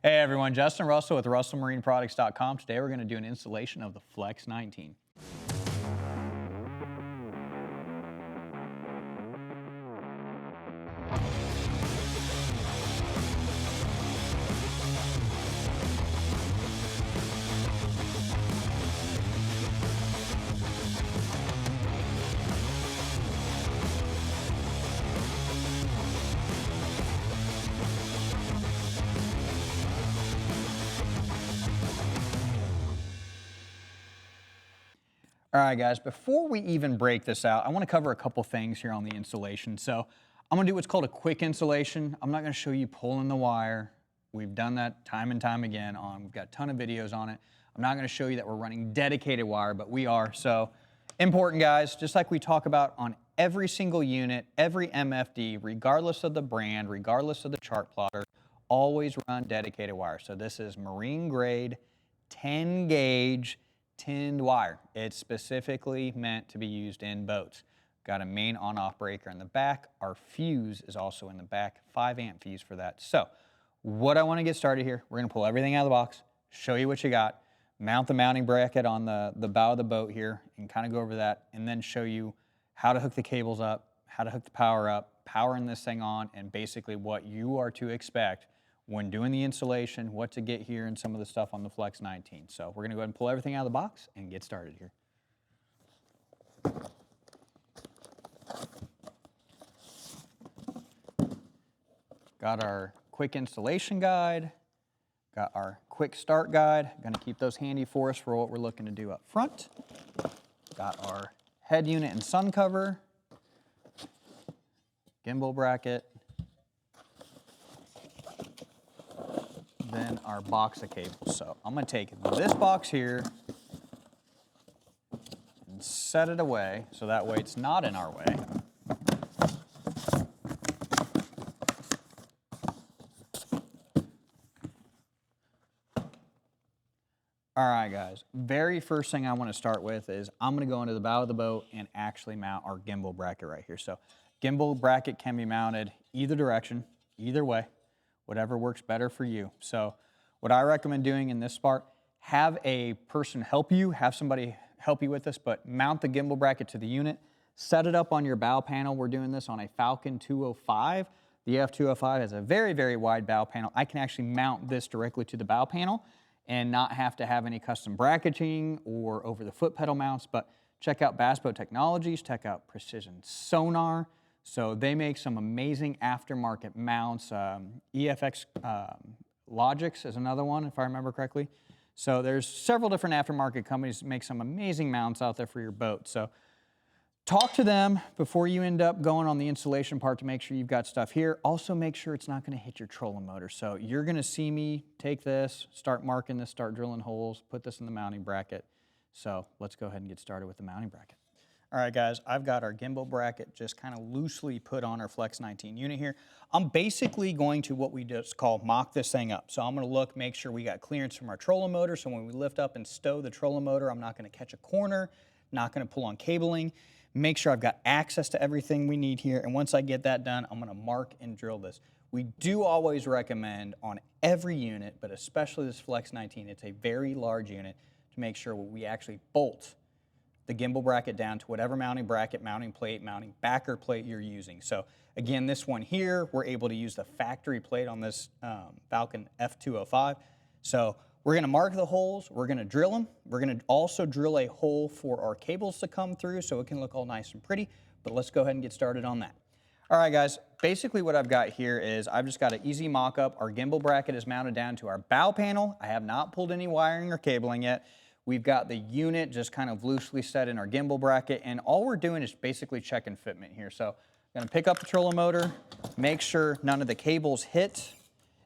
Hey everyone, Justin Russell with RussellMarineProducts.com. Today we're going to do an installation of the Flex 19. All right, guys, before we even break this out, I want to cover a couple things here on the installation. So I'm going to do what's called a quick installation. I'm not going to show you pulling the wire. We've done that time and time again. We've got a ton of videos on it. I'm not going to show you that we're running dedicated wire, but we are. So important, guys, just like we talk about on every single unit, every MFD, regardless of the brand, regardless of the chart plotter, always run dedicated wire. So this is marine grade, 10 gauge, tinned wire. It's specifically meant to be used in boats. Got a main on-off breaker in the back. Our fuse is also in the back, 5 amp fuse for that. So what I want to get started here, we're going to pull everything out of the box, show you what you got, mount the mounting bracket on the bow of the boat here and kind of go over that, and then show you how to hook the cables up, how to hook the power up, powering this thing on, and basically what you are to expect when doing the installation, what to get here, and some of the stuff on the Flex 19. So we're going to go ahead and pull everything out of the box and get started here. Got our quick installation guide, got our quick start guide. Going to keep those handy for us for what we're looking to do up front. Got our head unit and sun cover, gimbal bracket, then our box of cables. So I'm going to take this box here and set it away so that way it's not in our way. All right, guys, very first thing I want to start with is I'm going to go into the bow of the boat and actually mount our gimbal bracket right here. So gimbal bracket can be mounted either direction, either way, whatever works better for you. So what I recommend doing in this part, have a person help you, have somebody help you with this, but mount the gimbal bracket to the unit, set it up on your bow panel. We're doing this on a Falcon 205. The F205 has a very, very wide bow panel. I can actually mount this directly to the bow panel and not have to have any custom bracketing or over the foot pedal mounts, but check out Bass Boat Technologies, check out Precision Sonar. So they make some amazing aftermarket mounts. EFX Logix is another one, if I remember correctly. So there's several different aftermarket companies that make some amazing mounts out there for your boat. So talk to them before you end up going on the installation part to make sure you've got stuff here. Also make sure it's not going to hit your trolling motor. So you're going to see me take this, start marking this, start drilling holes, put this in the mounting bracket. So let's go ahead and get started with the mounting bracket. All right, guys, I've got our gimbal bracket just kind of loosely put on our Flex 19 unit here. I'm basically going to what we just call mock this thing up. So I'm going to look, make sure we got clearance from our trolling motor. So when we lift up and stow the trolling motor, I'm not going to catch a corner, not going to pull on cabling. Make sure I've got access to everything we need here. And once I get that done, I'm going to mark and drill this. We do always recommend on every unit, but especially this Flex 19, it's a very large unit, to make sure we actually bolt the gimbal bracket down to whatever mounting bracket, mounting plate, mounting backer plate you're using. So again, this one here, we're able to use the factory plate on this Falcon F205. So we're going to mark the holes, we're going to drill them. We're going to also drill a hole for our cables to come through so it can look all nice and pretty, but let's go ahead and get started on that. All right, guys, basically what I've got here is I've just got an easy mock-up. Our gimbal bracket is mounted down to our bow panel. I have not pulled any wiring or cabling yet. We've got the unit just kind of loosely set in our gimbal bracket, and all we're doing is basically checking fitment here. So I'm going to pick up the trolling motor, make sure none of the cables hit.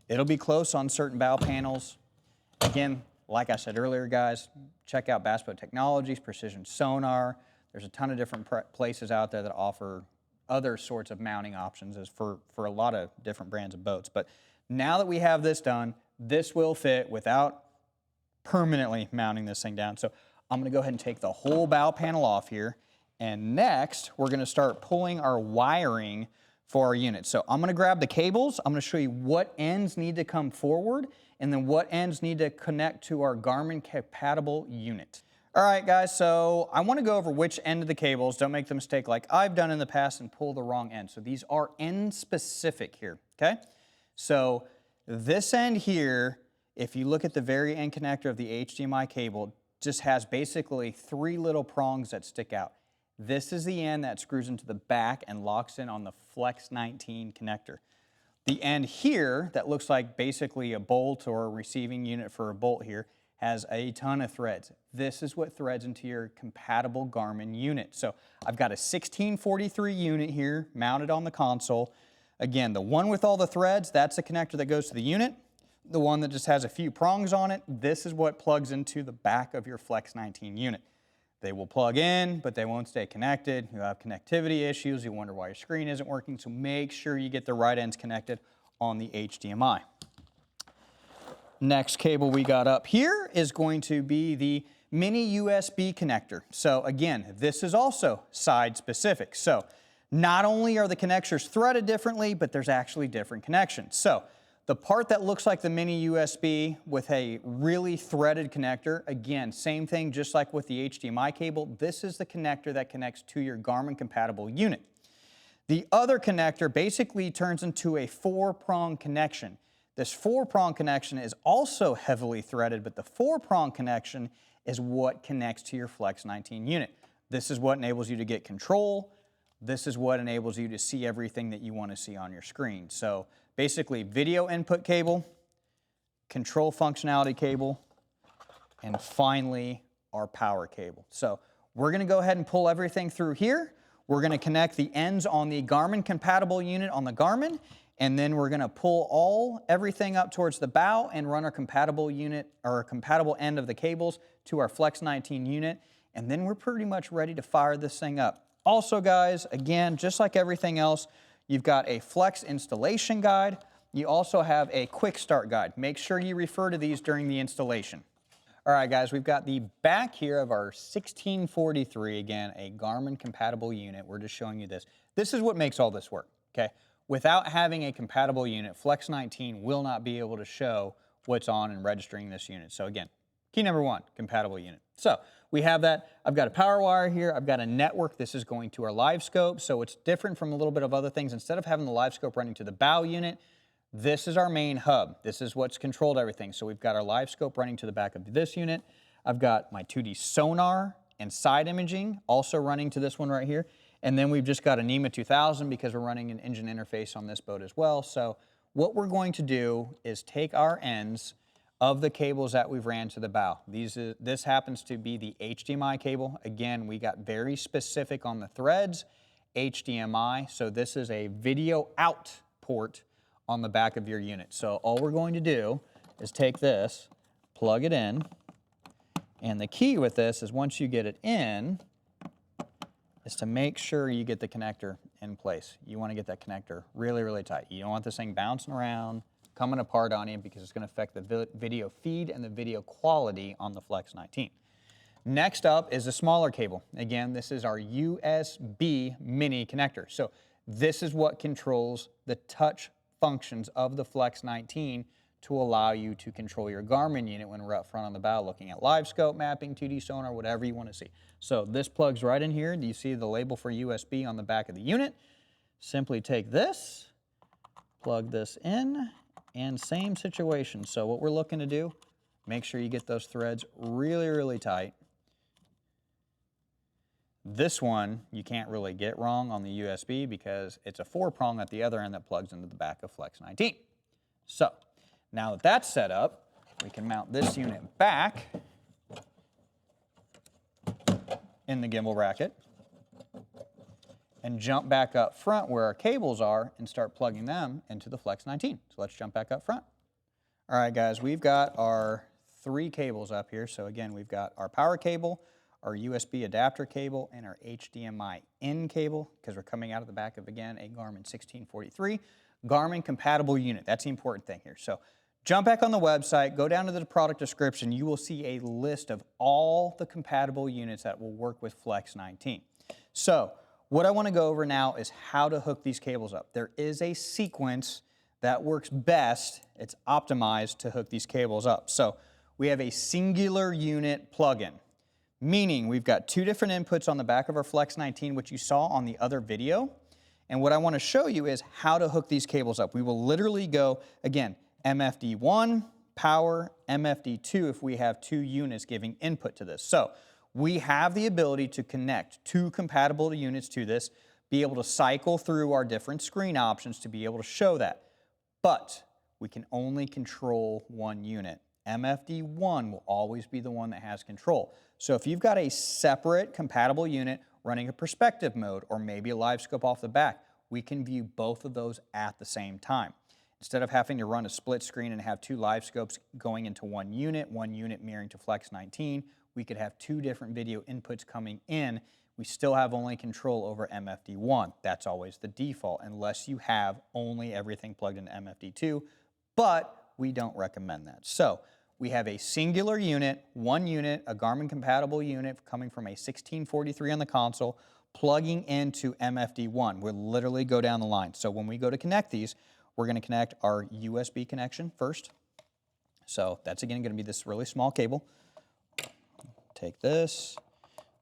It'll be close on certain bow panels. Again, like I said earlier, guys, check out Bass Boat Technologies, Precision Sonar. There's a ton of different places out there that offer other sorts of mounting options as for a lot of different brands of boats. But now that we have this done, this will fit without permanently mounting this thing down. So I'm going to go ahead and take the whole bow panel off here. And next, we're going to start pulling our wiring for our unit. So I'm going to grab the cables. I'm going to show you what ends need to come forward and then what ends need to connect to our Garmin compatible unit. All right, guys, so I want to go over which end of the cables. Don't make the mistake like I've done in the past and pull the wrong end. So these are end specific here, okay? So this end here, if you look at the very end connector of the HDMI cable, just has basically 3 little prongs that stick out. This is the end that screws into the back and locks in on the Flex 19 connector. The end here that looks like basically a bolt or a receiving unit for a bolt here has a ton of threads. This is what threads into your compatible Garmin unit. So I've got a 1643 unit here mounted on the console. Again, the one with all the threads, that's the connector that goes to the unit. The one that just has a few prongs on it, this is what plugs into the back of your Flex 19 unit. They will plug in, but they won't stay connected. You'll have connectivity issues. You wonder why your screen isn't working. So make sure you get the right ends connected on the HDMI. Next cable we got up here is going to be the mini USB connector. So again, this is also side specific. So not only are the connectors threaded differently, but there's actually different connections. So the part that looks like the mini USB with a really threaded connector, again, same thing just like with the HDMI cable, this is the connector that connects to your Garmin compatible unit. The other connector basically turns into a 4-prong connection. This 4-prong connection is also heavily threaded, but the 4-prong connection is what connects to your Flex 19 unit. This is what enables you to get control. This is what enables you to see everything that you want to see on your screen. So basically video input cable, control functionality cable, and finally our power cable. So we're going to go ahead and pull everything through here. We're going to connect the ends on the Garmin compatible unit on the Garmin, and then we're going to pull everything up towards the bow and run our compatible unit or compatible end of the cables to our Flex 19 unit, and then we're pretty much ready to fire this thing up. Also, guys, again, just like everything else, you've got a Flex installation guide. You also have a quick start guide. Make sure you refer to these during the installation. All right, guys, we've got the back here of our 1643, again, a Garmin compatible unit. We're just showing you this. This is what makes all this work, okay? Without having a compatible unit, Flex 19 will not be able to show what's on and registering this unit. So again, key number 1, compatible unit. So we have that. I've got a power wire here. I've got a network. This is going to our live scope. So it's different from a little bit of other things. Instead of having the live scope running to the bow unit, this is our main hub. This is what's controlled everything. So we've got our live scope running to the back of this unit. I've got my 2D sonar and side imaging also running to this one right here. And then we've just got a NEMA 2000 because we're running an engine interface on this boat as well. So what we're going to do is take our ends of the cables that we've ran to the bow. This happens to be the HDMI cable. Again, we got very specific on the threads, HDMI. So this is a video out port on the back of your unit. So all we're going to do is take this, plug it in, and the key with this is once you get it in, is to make sure you get the connector in place. You want to get that connector really, really tight. You don't want this thing bouncing around, coming apart on you because it's going to affect the video feed and the video quality on the Flex 19. Next up is a smaller cable. Again, this is our USB mini connector. So this is what controls the touch functions of the Flex 19 to allow you to control your Garmin unit when we're up front on the bow looking at live scope mapping, 2D sonar, whatever you want to see. So this plugs right in here. Do you see the label for USB on the back of the unit? Simply take this, plug this in, and same situation. So what we're looking to do, make sure you get those threads really, really tight. This one you can't really get wrong on the USB because it's a 4-prong at the other end that plugs into the back of Flex 19. So now that that's set up, we can mount this unit back in the gimbal bracket and jump back up front where our cables are and start plugging them into the Flex 19. So let's jump back up front. All right, guys, we've got our 3 cables up here. So again, we've got our power cable, our USB adapter cable, and our HDMI in cable because we're coming out of the back of, again, a Garmin 1643. Garmin compatible unit. That's the important thing here. So jump back on the website, go down to the product description. You will see a list of all the compatible units that will work with Flex 19. So what I want to go over now is how to hook these cables up. There is a sequence that works best. It's optimized to hook these cables up. So we have a singular unit plug-in, meaning we've got two different inputs on the back of our Flex 19, which you saw on the other video. And what I want to show you is how to hook these cables up. We will literally go, again, MFD1, power, MFD2 if we have two units giving input to this. So we have the ability to connect two compatible units to this, be able to cycle through our different screen options to be able to show that. But we can only control one unit. MFD1 will always be the one that has control. So if you've got a separate compatible unit running a perspective mode or maybe a live scope off the back, we can view both of those at the same time. Instead of having to run a split screen and have two live scopes going into one unit mirroring to Flex 19, we could have two different video inputs coming in. We still have only control over MFD1. That's always the default, unless you have only everything plugged into MFD2, but we don't recommend that. So we have a singular unit, one unit, a Garmin compatible unit coming from a 1643 on the console, plugging into MFD1. We'll literally go down the line. So when we go to connect these, we're gonna connect our USB connection first. So that's again gonna be this really small cable. Take this,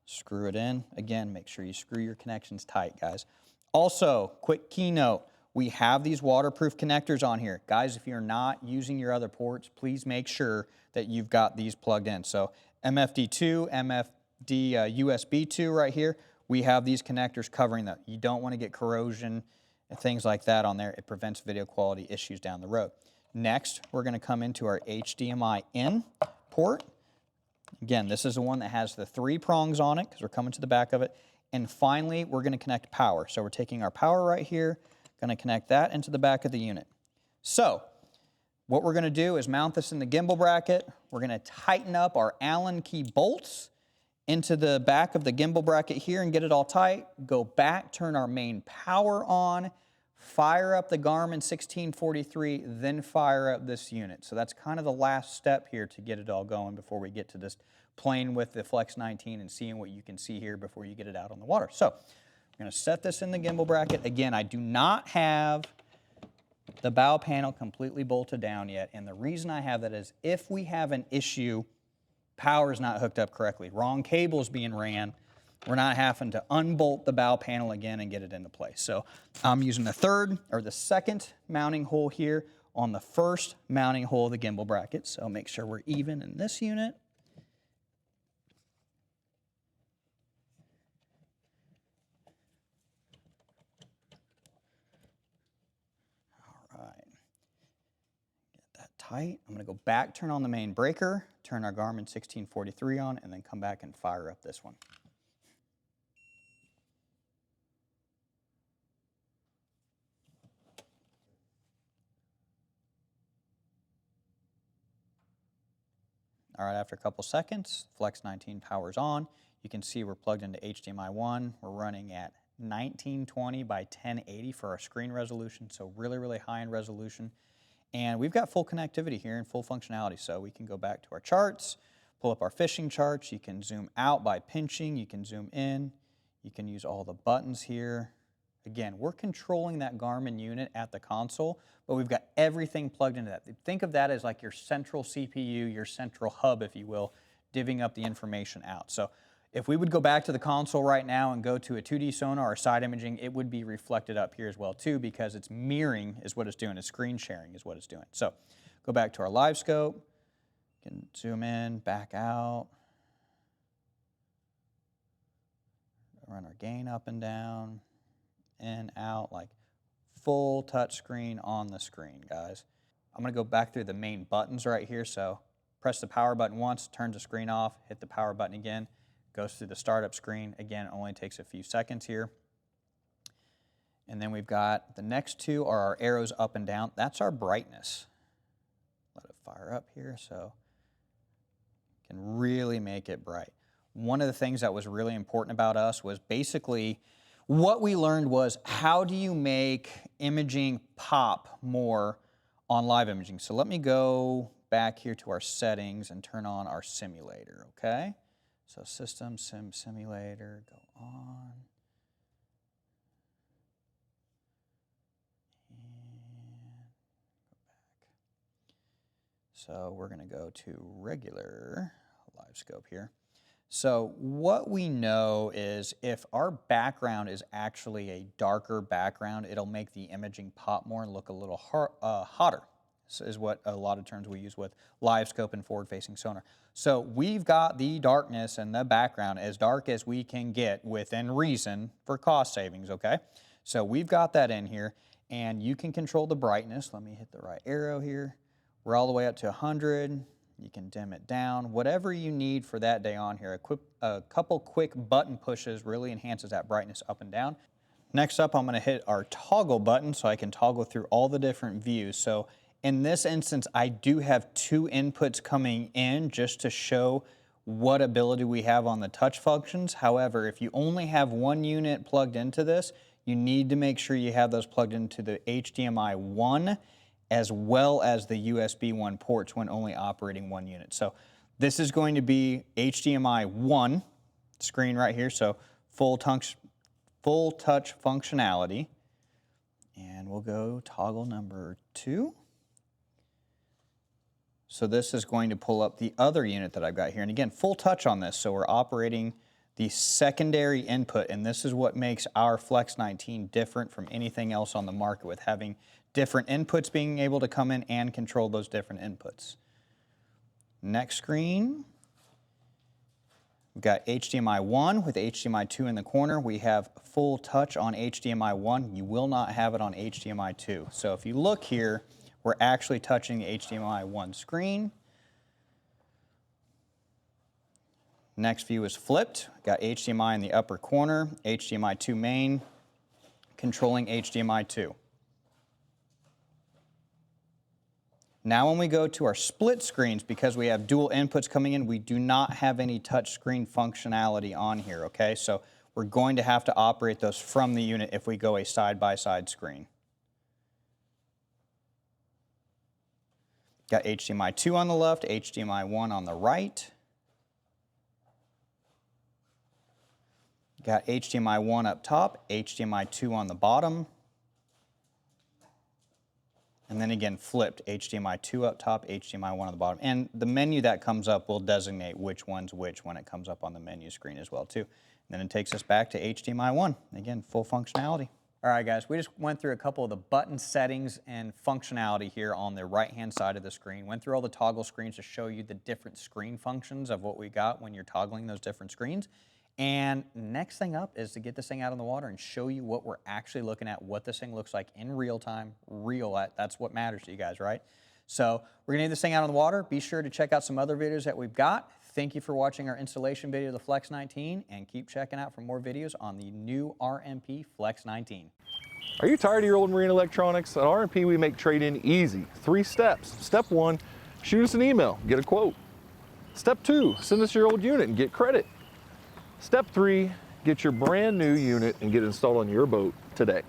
screw it in. Again, make sure you screw your connections tight, guys. Also, quick keynote, we have these waterproof connectors on here. Guys, if you're not using your other ports, please make sure that you've got these plugged in. So MFD2, MFD USB 2 right here, we have these connectors covering that. You don't want to get corrosion and things like that on there. It prevents video quality issues down the road. Next, we're going to come into our HDMI in port. Again, this is the one that has the three prongs on it because we're coming to the back of it. And finally, we're going to connect power. So we're taking our power right here, going to connect that into the back of the unit. So what we're going to do is mount this in the gimbal bracket. We're going to tighten up our Allen key bolts into the back of the gimbal bracket here and get it all tight. Go back, turn our main power on, fire up the Garmin 1643, then fire up this unit. So that's kind of the last step here to get it all going before we get to this playing with the Flex 19 and seeing what you can see here before you get it out on the water. So I'm going to set this in the gimbal bracket. Again, I do not have the bow panel completely bolted down yet, and the reason I have that is if we have an issue, power is not hooked up correctly, wrong cables being ran, we're not having to unbolt the bow panel again and get it into place. So I'm using the second mounting hole here on the first mounting hole of the gimbal bracket. So make sure we're even in this unit. All right, get that tight. I'm gonna go back, turn on the main breaker, turn our Garmin 1643 on, and then come back and fire up this one. All right, after a couple seconds, Flex 19 powers on. You can see we're plugged into HDMI 1. We're running at 1920 by 1080 for our screen resolution, so really, really high in resolution. And we've got full connectivity here and full functionality, so we can go back to our charts, pull up our fishing charts. You can zoom out by pinching. You can zoom in. You can use all the buttons here. Again, we're controlling that Garmin unit at the console, but we've got everything plugged into that. Think of that as like your central CPU, your central hub, if you will, divvying up the information out. So if we would go back to the console right now and go to a 2D sonar or side imaging, it would be reflected up here as well too, because it's mirroring is what it's doing, it's screen sharing is what it's doing. So go back to our live scope, you can zoom in, back out, run our gain up and down, in, out, like full touch screen on the screen, guys. I'm gonna go back through the main buttons right here. So press the power button once, turns the screen off, hit the power button again, goes through the startup screen. Again, it only takes a few seconds here. And then we've got the next two are our arrows up and down. That's our brightness. Let it fire up here so can really make it bright. One of the things that was really important about us was basically what we learned was how do you make imaging pop more on live imaging. So let me go back here to our settings and turn on our simulator, okay? So system, simulator, go on. So we're going to go to regular live scope here. So what we know is if our background is actually a darker background, it'll make the imaging pop more and look a little hotter. This is what a lot of terms we use with live scope and forward-facing sonar. So we've got the darkness and the background as dark as we can get within reason for cost savings, okay? So we've got that in here, and you can control the brightness. Let me hit the right arrow here. We're all the way up to 100. You can dim it down, whatever you need for that day on here. A couple quick button pushes really enhances that brightness up and down. Next up, I'm going to hit our toggle button so I can toggle through all the different views. So in this instance, I do have 2 inputs coming in just to show what ability we have on the touch functions. However, if you only have 1 unit plugged into this, you need to make sure you have those plugged into the HDMI 1 as well as the USB 1 ports when only operating 1 unit. So this is going to be HDMI 1 screen right here, so full touch functionality. And we'll go toggle number 2. So this is going to pull up the other unit that I've got here. And again, full touch on this, so we're operating the secondary input, and this is what makes our Flex 19 different from anything else on the market, with having different inputs being able to come in and control those different inputs. Next screen, we've got HDMI 1 with HDMI 2 in the corner. We have full touch on HDMI 1. You will not have it on HDMI 2. So if you look here, we're actually touching the HDMI 1 screen. Next view is flipped. Got HDMI in the upper corner, HDMI 2 main, controlling HDMI 2. Now when we go to our split screens, because we have dual inputs coming in, we do not have any touch screen functionality on here, okay? So we're going to have to operate those from the unit if we go a side-by-side screen. Got HDMI 2 on the left, HDMI 1 on the right. Got HDMI 1 up top, HDMI 2 on the bottom. And then again, flipped, HDMI 2 up top, HDMI 1 on the bottom. And the menu that comes up will designate which one's which when it comes up on the menu screen as well too. And then it takes us back to HDMI 1. Again, full functionality. All right, guys, we just went through a couple of the button settings and functionality here on the right-hand side of the screen. Went through all the toggle screens to show you the different screen functions of what we got when you're toggling those different screens. And next thing up is to get this thing out on the water and show you what we're actually looking at, what this thing looks like in real time, that's what matters to you guys, right? So we're gonna get this thing out on the water. Be sure to check out some other videos that we've got. Thank you for watching our installation video of the Flex 19, and keep checking out for more videos on the new RMP Flex 19. Are you tired of your old marine electronics? At RMP, we make trade-in easy. 3 steps. Step 1, shoot us an email, get a quote. Step 2, send us your old unit and get credit. Step 3, get your brand new unit and get installed on your boat today.